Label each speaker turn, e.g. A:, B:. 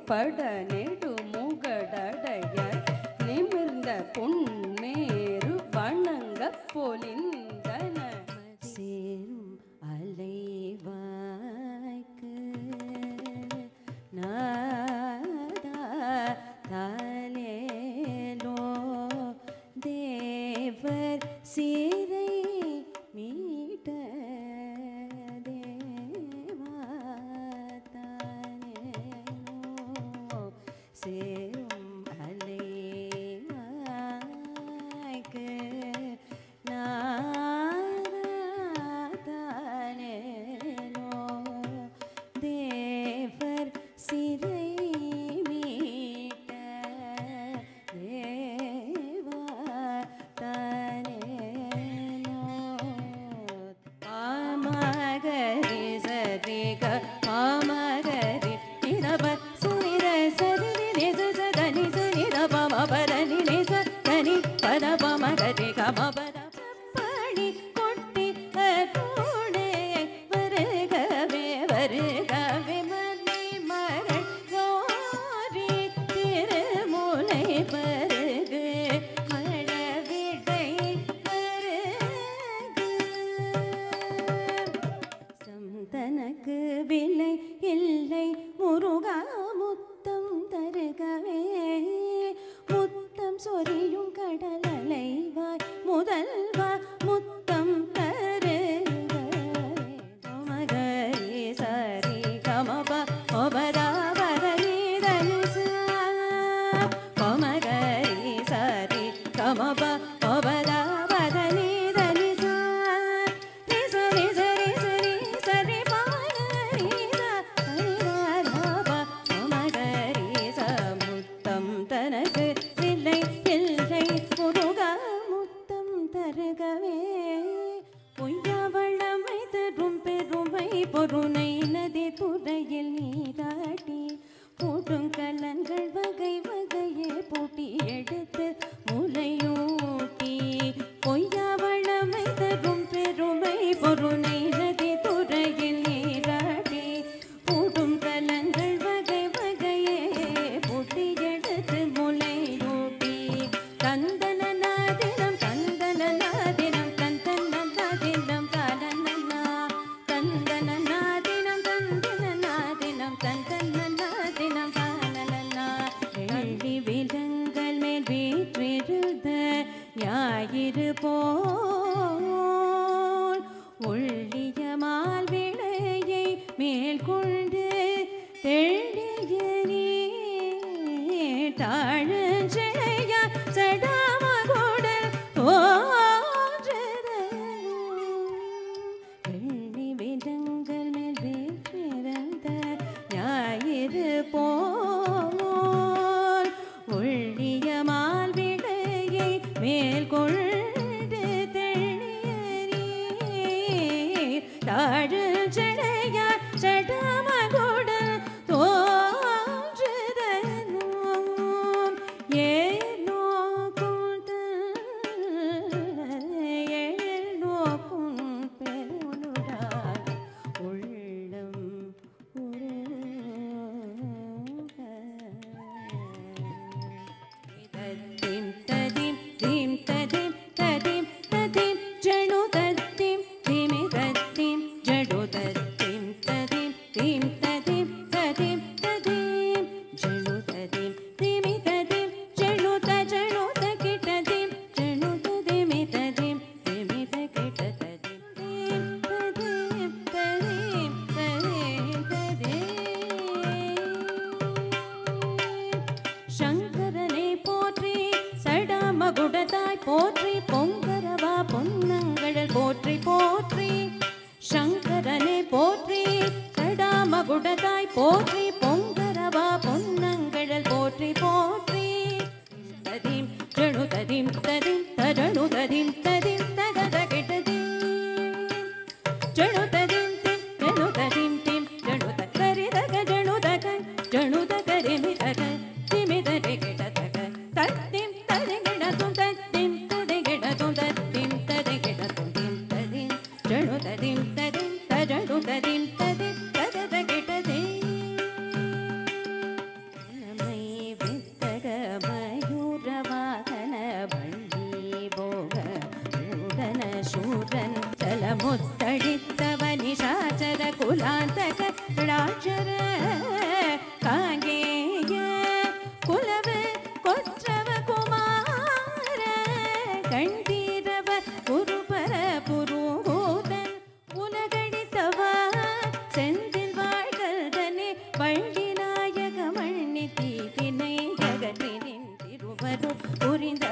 A: பட நெடு முகடடைய நிமிர்ந்த பொன்னேரு வணங்க பொலிந்தன சேரும் அலைவாய்க்கு நாலேலோ தேவர் சீரை மீட்ட சேரும் அலைவாய்க்கு நாதானேலோ தேவர் சிறை மீட்ட தேவா தானேலோ பாமகரி சரிக பாமகரி நிரப சுனிர சரி பதனி நேச தனி பத பமகரி கமபத பணி கொட்டி அருணே வருகவே வருகவே மணி மரள் கோரி திருமுலை பருகு மழவிடை பருகு சந்தனக்கு விலை இல்லை முருகா முத்தம் தருகவே முத்தம் சொரியும் கடலலைவாய் முதல்வா முத்தம் தருகவே மகரி சரி கமப ஒபதாவதனி தனுசா மகரி சரி கமப ஒபதாவதனி தனுசா சரி சரி சரி சரி பாகரி மகரி ச முத்தம் தனக்கு பொய்யாவளமை தரும் பெருமை பொருணை நதி துறையில் நீராட்டி போட்டும் கலன்கள் வகை வகையே போட்டி எடுத்து முலையூட்டி பொய்யாவளமை தரும் பெருமை பொருணை நதி துறையில் நீராட்டி போட்டும் கலன்கள் வகை வகையே போட்டி எடுத்து முலையூட்டி கந்தன ஞாயிறு போல் ஒள்ளிய மால் விளையை மேல் கொண்டு தெள்ளிய நீர் தாழஞ்செழைய சடாமகுடல் வெள்ளி விலங்கல் மேல் வீற்றிருந்த ஞாயிறு போல் ஒள்ளிய மால் விளையை மேல் கொண்டு தெள்ளிய தாழஞ்செழைய சடாமகுடல் தோன்றுதனும் சங்கரனே போற்றி சடாமகுடதாய் போற்றி பொங்கரவா பொன்னங்கழல் போற்றி போற்றி சங்கரனே போற்றி சடாமகுடதாய் போற்றி பொங்கரவா பொன்னங்கழல் போற்றி போற்றி ததிம் ஜணு ததிம் ததிம் தஜணு ததிம் ததிம் தகதகிடதி ஜணு ததிம் திம் ஜணு ததிம் திம் ஜணு தகரி தக ஜணு தக ஜணு தகரிமி தக திமி தரிகிட தக தத்திம் தரிகிடதும் தத்திம் தரிகிடதும் தத்திம் தரிகிடதும் திம் ததிம் ஜணு ததிம் ததிம் தஜணு ததிம் ததிம் தகதகிடதி நமை வித்தக மயூரவாகன வள்ளி போக ஊடன சூரன் சலமுத்தடித்தவ நிஷாச்சர குலாந்தக ராட்சர காங்கேய குலவ கொற்றவ குமார கண்டீரவ குருபர புருகூதன் உலகடித்தவ செந்தில் வாழ்கல்தனே வள்ளி நாயக மண்ணி தீவினை ஜகத்தினின் திருவரு புரிந்த